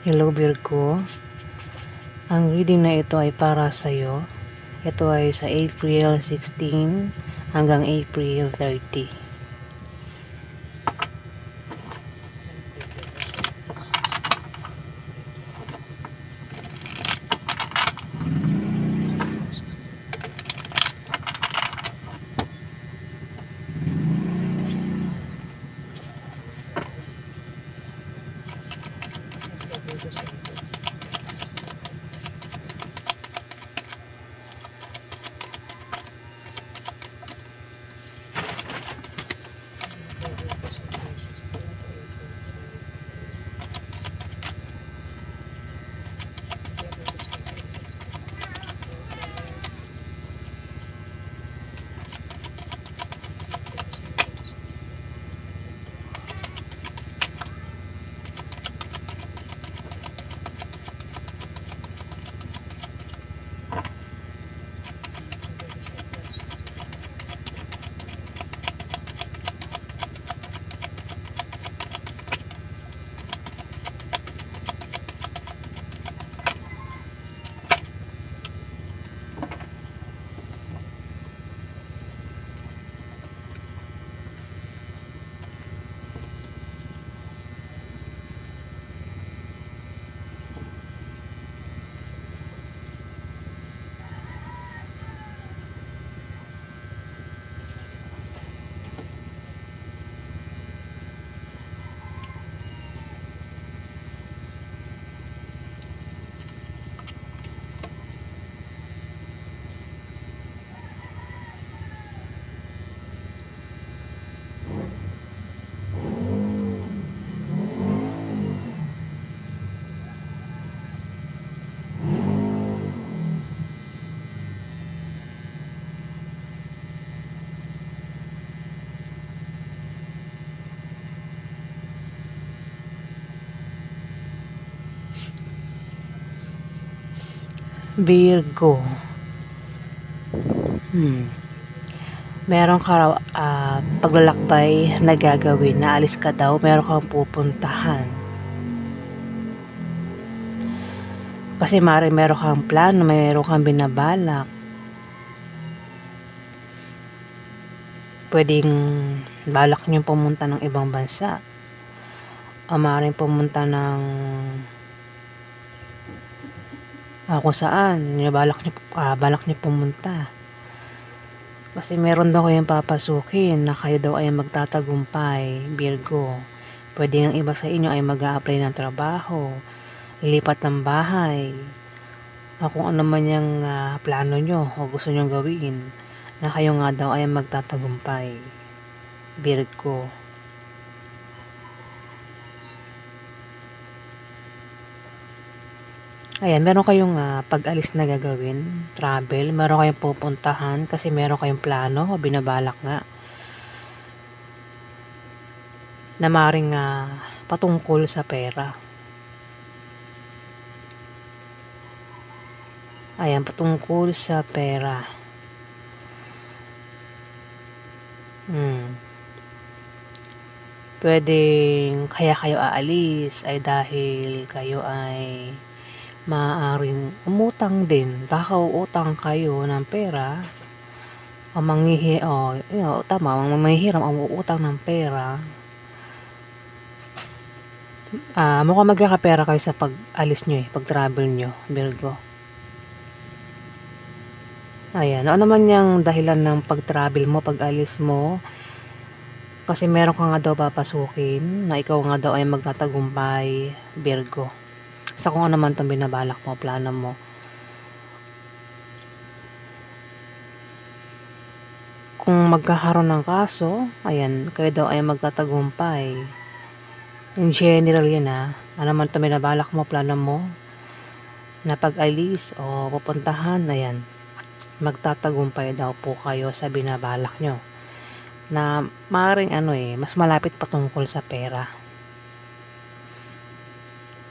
Hello Virgo, ang reading na ito ay para sa iyo. Ito ay sa April 16 hanggang April 30. Virgo, meron ka raw paglalakbay na gagawin, naalis ka daw, meron kang pupuntahan. Kasi meron kang plano, meron kang binabalak. Pwedeng balak niyo pumunta ng ibang bansa. O maaaring pumunta ng kung saan balak niyo pumunta. Kasi meron daw kayong papasukin na kayo daw ay magtatagumpay, Virgo. Pwede ng iba sa inyo ay mag-a-apply ng trabaho, lipat ng bahay, o kung ano man yung plano nyo o gusto nyo gawin, na kayo nga daw ay magtatagumpay, Virgo. Ayan, meron kayong pag-alis na gagawin, travel, meron kayong pupuntahan kasi meron kayong plano o binabalak nga na maring patungkol sa pera. Ayan, patungkol sa pera. Pwedeng kaya kayo aalis ay dahil kayo ay maaaring umutang din. Baka uutang kayo ng pera o manghihiram o uutang ng pera. Mukhang magkakapera kayo sa pag-alis nyo pag-travel nyo, Virgo. Ayan, ano naman yung dahilan ng pag-travel mo, pag-alis mo? Kasi meron ka nga daw papasukin na ikaw nga daw ay magtatagumpay, Virgo. Sa kung ano man itong binabalak mo, plano mo. Kung magkakaroon ng kaso, ayan, kayo daw ay magtatagumpay. In general yan ano man itong binabalak mo, plano mo, na pag-alis o pupuntahan, ayan, magtatagumpay daw po kayo sa binabalak nyo. Na maaaring mas malapit patungkol sa pera.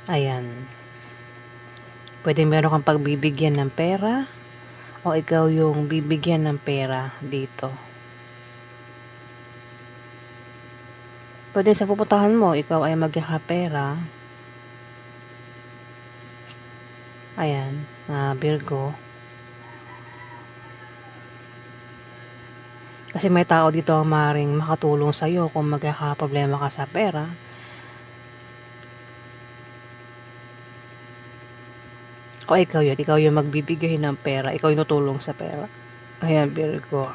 Ayan. Pwede meron kang pagbibigyan ng pera o ikaw yung bibigyan ng pera dito. Pwede sa pupuntahan mo, ikaw ay magkakapera. Ayan, Virgo. Kasi may tao dito ang maaaring makatulong sa'yo kung magkakaproblema ka sa pera. O ikaw yung magbibigay ng pera, ikaw yung tutulong sa pera. Ayan, Virgo.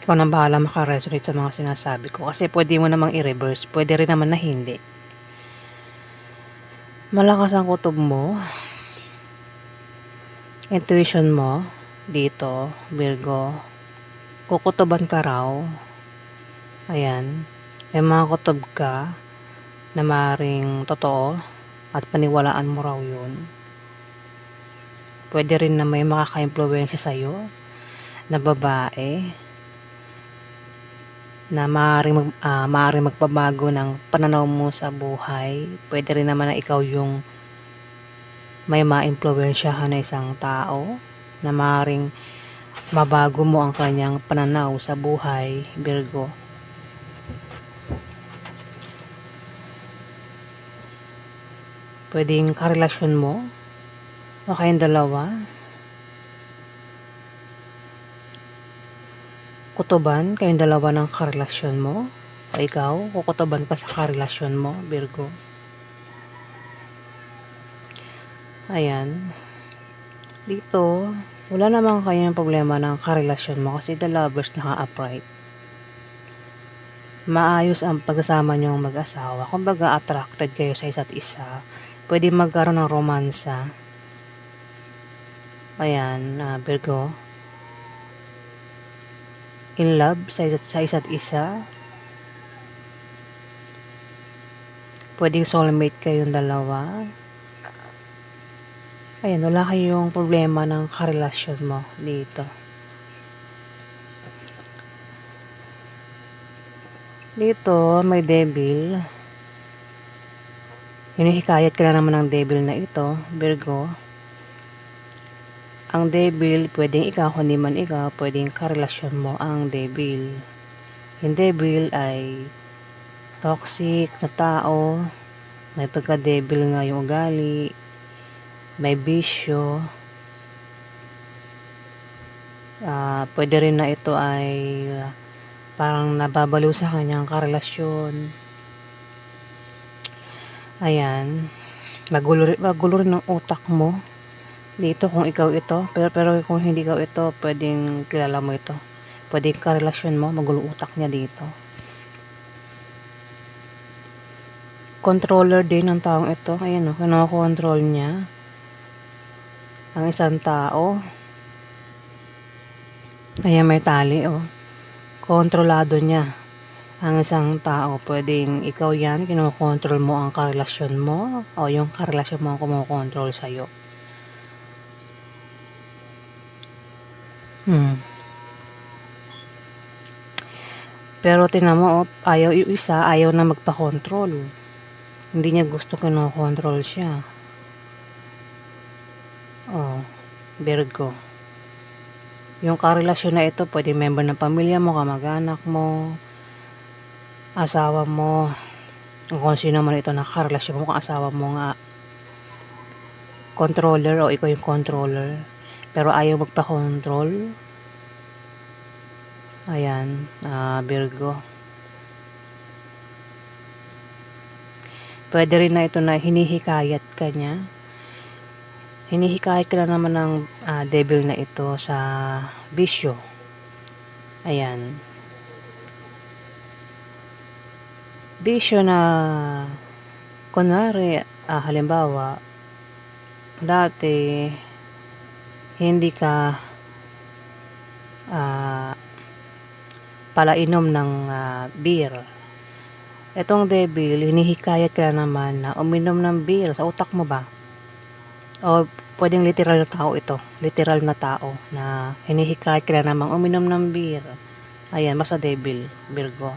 Ikaw nang bahala makaresonate sa mga sinasabi ko. Kasi pwede mo namang i-reverse, pwede rin naman na hindi. Malakas ang kutob mo. Intuition mo dito, Virgo. Kukutoban ka raw. Ayan. May mga kutob ka na maaaring totoo at paniwalaan mo raw yun. Pwede rin na may makaka-impluwensya sa'yo na babae na maaaring magpabago ng pananaw mo sa buhay. Pwede rin naman na ikaw yung may maimpluwensyahan na isang tao na maaaring mabago mo ang kanyang pananaw sa buhay, Virgo. Pwedeng karelasyon mo o kayong dalawa. Kutuban kayong dalawa ng karelasyon mo o ikaw, kukutuban ka sa karelasyon mo, Virgo. Ayan. Dito, wala namang kayong problema ng karelasyon mo kasi the lovers naka-upright. Maayos ang pagsasama niyong mag-asawa. Kumbaga, attracted kayo sa isa't isa. Pwede magkaroon ng romansa. Ayan, Virgo. In love sa isa't isa. Pwedeng soulmate kayong dalawa. Ayan, wala kayong problema ng karelasyon mo dito. Dito, may devil. Hinihikayat ka na naman ng devil na ito, Virgo. Ang devil, pwedeng ikaw, kundi man ikaw, pwedeng karelasyon mo ang devil. Yung devil ay toxic na tao, may pagka-devil nga yung ugali, may bisyo. Pwede rin na ito ay parang nababaliw sa kanyang karelasyon. Ayan, magulo rin ang utak mo dito kung ikaw ito, pero kung hindi ikaw ito, pwedeng kilala mo ito, pwedeng karelasyon mo, magulo utak niya dito. Controller din ng taong ito. Ayan o, kinokontrol niya ang isang tao. Ayan, may tali o, kontrolado niya ang isang tao. Pwedeng ikaw yan, kinokontrol mo ang karelasyon mo o yung karelasyon mo ang kumukontrol sa'yo. Pero tingnan mo, ayaw yung isa, ayaw na magpa-control. Hindi niya gusto kinokontrol siya. Virgo. Yung karelasyon na ito, pwede member ng pamilya mo, kamag-anak mo, asawa mo, kung sino man ito na karelasyon mo, kung asawa mo nga, controller o ikaw yung controller, pero ayaw magpa-control. Ayan, Virgo. Pwede rin na ito na hinihikayat ka niya. Hinihikayat ka na naman ng devil na ito sa bisyo. Ayan. Bisyo na, kunwari, halimbawa, dati, hindi ka palainom ng beer. Etong devil, hinihikayat ka naman na uminom ng beer sa utak mo ba? O pwedeng literal na tao ito. Literal na tao na hinihikayat ka na naman uminom ng beer. Ayan, basta devil, Virgo.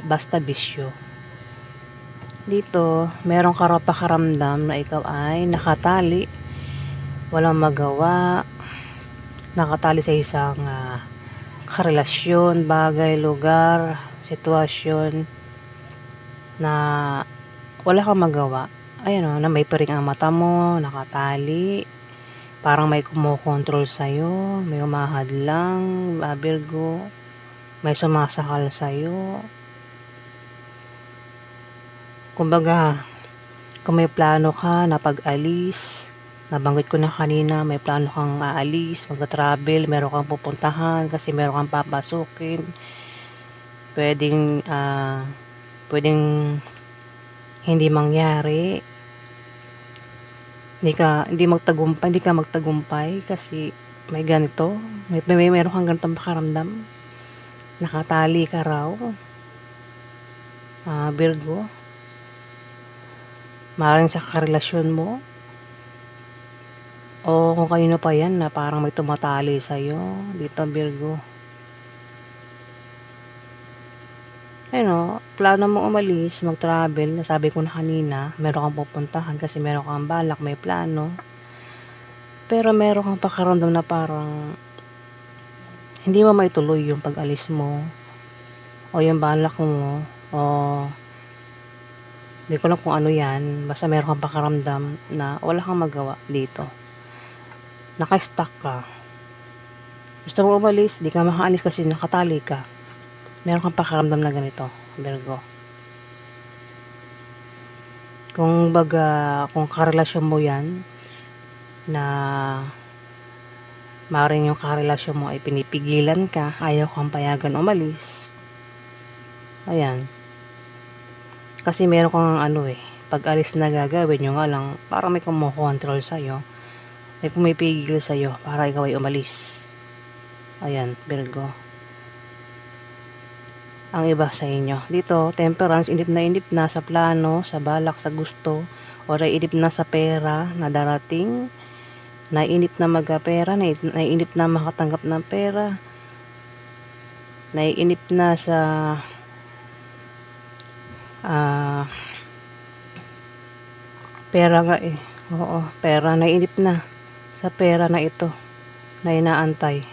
Basta bisyo. Dito, merong pakaramdam na ikaw ay nakatali, walang magawa, nakatali sa isang karelasyon, bagay, lugar, sitwasyon na wala kang magawa. Ayan o, na may piring ang mata mo, nakatali, parang may kumokontrol sa'yo, may humahadlang, Virgo, may sumasakal sa'yo. Kumbaga, kung may plano ka na pag-alis, nabanggit ko na kanina, may plano kang aalis, mag-travel, meron kang pupuntahan kasi meron kang papasukin. Pwedeng hindi mangyari. Hindi ka magtagumpay kasi may ganito, meron kang ganitong pakaramdam. Nakatali ka raw, Virgo. Maaaring sa karelasyon mo o kung kanino pa yan na parang may tumatali sa'yo dito, Virgo. Plano mo umalis, mag-travel, nasabi ko na kanina, meron kang pupuntahan kasi meron kang balak, may plano. Pero meron kang pakaramdam na parang hindi mo maituloy yung pag-alis mo o yung balak mo o hindi ko lang kung ano yan, basta meron kang pakaramdam na wala kang magawa dito. Naka-stuck ka. Gusto mo umalis, di ka makaalis kasi nakatali ka. Meron kang pakaramdam na ganito, Virgo. Kung karelasyon mo yan, na maaaring yung karelasyon mo ay pinipigilan ka, ayaw kang payagan umalis. Ayan. Kasi meron kang pag-alis na gagawin nyo nga lang, parang may kumokontrol sa'yo, may pumipigil sa'yo para ikaw ay umalis. Ayan, Virgo. Ang iba sa inyo. Dito, temperance, inip na sa plano, sa balak, sa gusto, o naiinip na sa pera na darating, naiinip na magkapera, naiinip na makatanggap ng pera, naiinip na sa pera nga Oo, pera, naiinip na sa pera na ito na inaantay.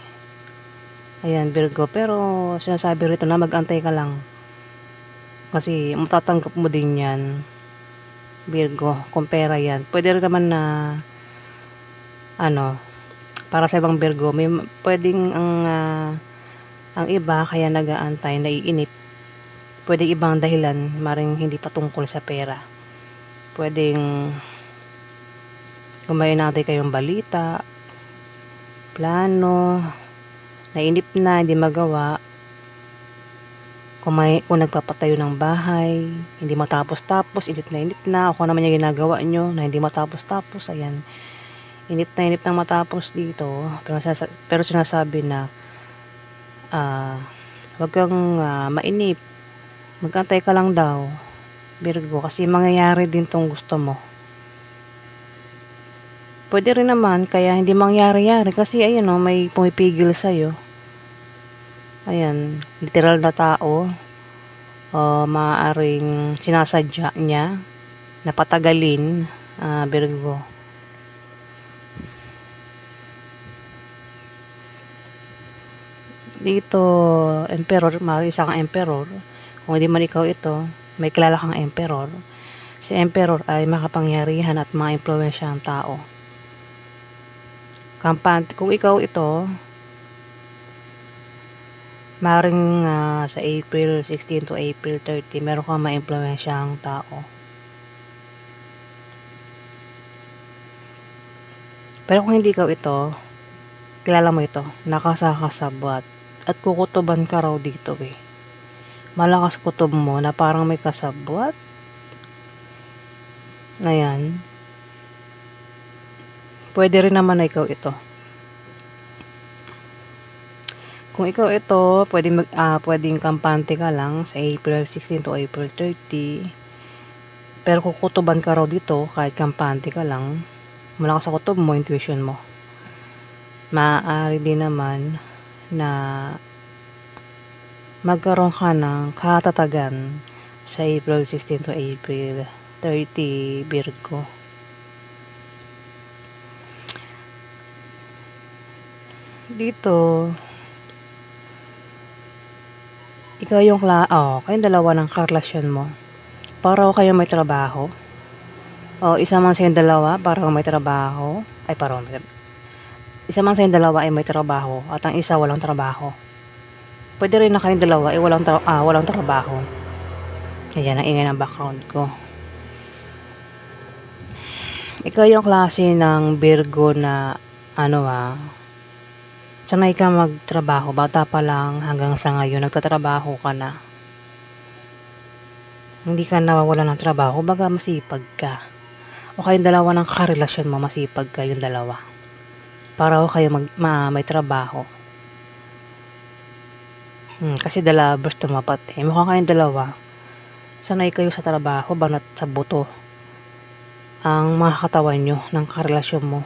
Ayan, Virgo. Pero sinasabi rito na mag-antay ka lang. Kasi matatanggap mo din yan, Virgo, kung pera yan. Pwede rin naman na para sa ibang Virgo, may pwedeng ang iba kaya nag-aantay, naiinip. Pwedeng ibang dahilan, maring hindi patungkol sa pera. Pwedeng kung may inaantay kayong balita, plano, nainip na, hindi magawa. Kung nagpapatayo ng bahay, hindi matapos-tapos, inip na, o kung naman yung ginagawa nyo na hindi matapos-tapos, ayan. Inip na matapos dito, pero sinasabi na, wag kang mainip, mag-antay ka lang daw, Virgo, kasi mangyayari din tong gusto mo. Pwede rin naman, kaya hindi mangyari-yari kasi ayan may pumipigil sa'yo. Ayan, literal na tao, maaaring sinasadya niya na patagalin, Virgo. Dito, emperor, maaaring isa kang emperor. Kung hindi man ikaw ito, may kilala kang emperor. Si emperor ay makapangyarihan at ma-impluwensyang tao. Kampante, kung ikaw ito, maaaring sa April 16 to April 30, meron kang ma-impluwensyang tao. Pero kung hindi ikaw ito, kilala mo ito, nakasakasabwat at kukutuban ka raw dito Malakas kutob mo na parang may kasabwat. Ayan. Pwede rin naman na ikaw ito. Kung ikaw ito, pwedeng kampante ka lang sa April 16 to April 30. Pero kukutuban ka raw dito kahit kampante ka lang. Malakas sa kutob mo, intuition mo. Maaari din naman na magkaroon ka ng katatagan sa April 16 to April 30, Virgo. Dito, ikaw yung kayong dalawa ng karelasyon mo. Para kayo may trabaho. O isa man sa yung dalawa, para may trabaho. Ay, isa man sa yung dalawa ay may trabaho at ang isa walang trabaho. Pwede rin na kayong dalawa ay walang trabaho. Ayan, ang ingay ng background ko. Ikaw yung klase ng Virgo na sanay ka magtrabaho. Bata pa lang hanggang sa ngayon, nagtatrabaho ka na. Hindi ka nawawala ng trabaho, baga masipag ka. O kayong dalawa ng karelasyon mo, masipag kayong dalawa. Para kayo may trabaho. Kasi the lovers tumapat eh. Mukhang kayong dalawa, sanay kayo sa trabaho, banat sa buto ang mga katawan nyo ng karelasyon mo.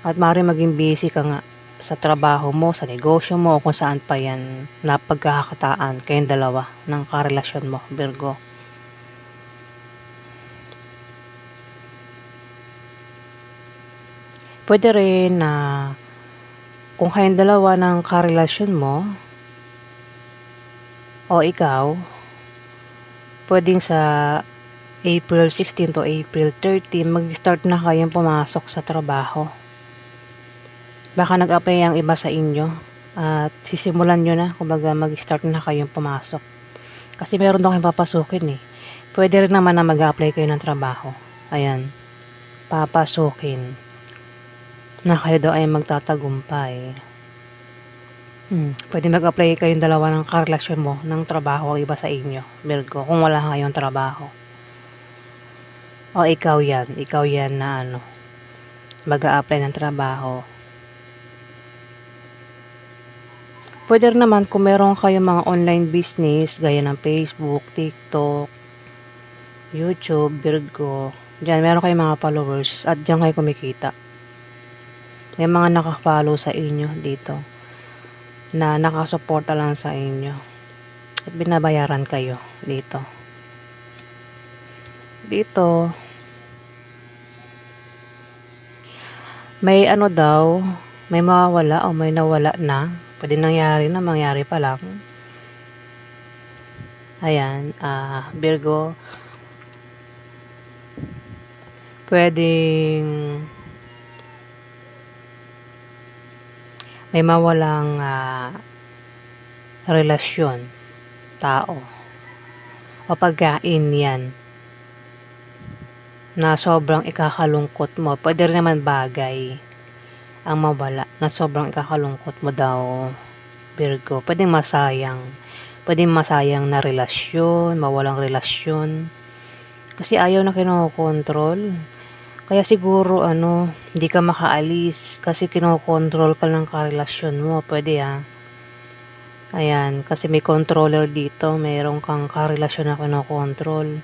At maaaring maging busy ka nga sa trabaho mo, sa negosyo mo, o kung saan pa yan na pagkakakitaan kayong dalawa ng karelasyon mo, Virgo. Pwede rin na kung kayong dalawa ng karelasyon mo o ikaw, pwedeng sa April 16 to April 30, mag-start na kayong pumasok sa trabaho. Baka nag-apply ang iba sa inyo at sisimulan nyo na, kumbaga mag-start na kayong pumasok. Kasi meron daw kayong papasukin eh. Pwede rin naman na mag-apply kayo ng trabaho. Ayan, papasukin na kayo daw ay magtatagumpay. Pwede mag-apply kayong dalawa ng karelasyon mo ng trabaho o iba sa inyo, Virgo, kung wala kayong trabaho. O ikaw yan na mag-a-apply ng trabaho. Pwede rin naman kung meron kayong mga online business gaya ng Facebook, TikTok, YouTube, Virgo. Diyan meron kayong mga followers at diyan kayo kumikita. May mga naka-follow sa inyo dito na nakasuporta lang sa inyo at binabayaran kayo dito. May daw, may mawawala o may nawala na. Pwede nangyari na, mangyari pa lang. Ayan, Virgo, pwedeng may mawalang relasyon, tao, o pagkain yan na sobrang ikakalungkot mo. Pwede rin naman bagay ang mawala na sobrang ikakalungkot mo daw, Virgo. Pwedeng masayang na relasyon, mawalang relasyon. Kasi ayaw na kinokontrol. Kaya siguro hindi ka makaalis kasi kinokontrol ka ng karelasyon mo. Pwede Ayan, kasi may controller dito. Mayroon kang karelasyon na kinokontrol.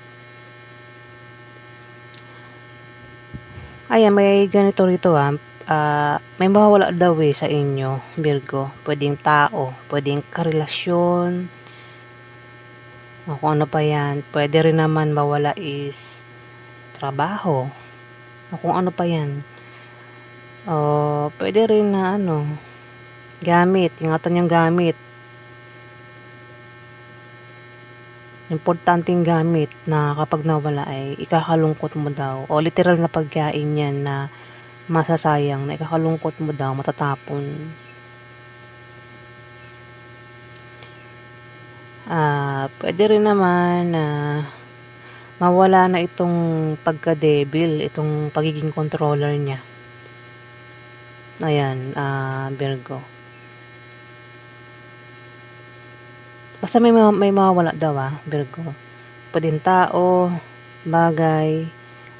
Ayan, may ganito rito may mawawala daw sa inyo, Virgo. Pwedeng tao, pwedeng karelasyon, o kung ano pa yan. Pwede rin naman mawala is trabaho, o kung ano pa yan. O pwede rin na gamit, ingatan yung gamit. Importanteng gamit na kapag nawala ay ikakalungkot mo daw. O literal na pagkain yan na masasayang, na ikakalungkot mo daw, matatapon. Pwede rin naman mawala na itong pagka-devil, itong pagiging controller niya. Ayan, Virgo. Basta may mawawala daw Virgo. Pwedeng tao, bagay,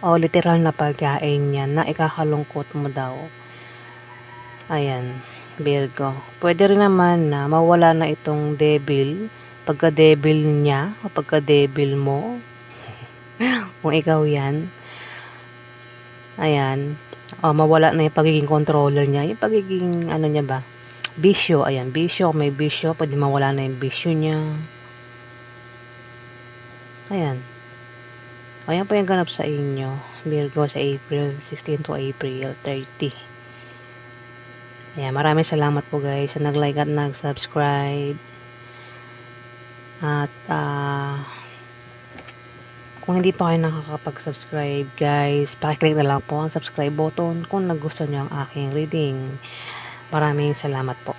o literal na pagkain yan na ikakalungkot mo daw. Ayan, Virgo. Pwede rin naman na mawala na itong devil, pagka-devil niya o pagka-devil mo. Kung ikaw yan. Ayan. O mawala na yung pagiging controller niya. Yung pagiging niya ba? Bisyo. Ayan, bisyo. May bisyo. Pwede mawala na yung bisyo niya. Ayan. Ayan pa yung ganap sa inyo, Virgo, sa April 16 to April 30. Ayan, maraming salamat po guys sa nag-like at nag-subscribe. At Kung hindi pa kayo nakakapag-subscribe guys, paki-click na lang po ang subscribe button kung nagustuhan niyo ang aking reading. Maraming salamat po.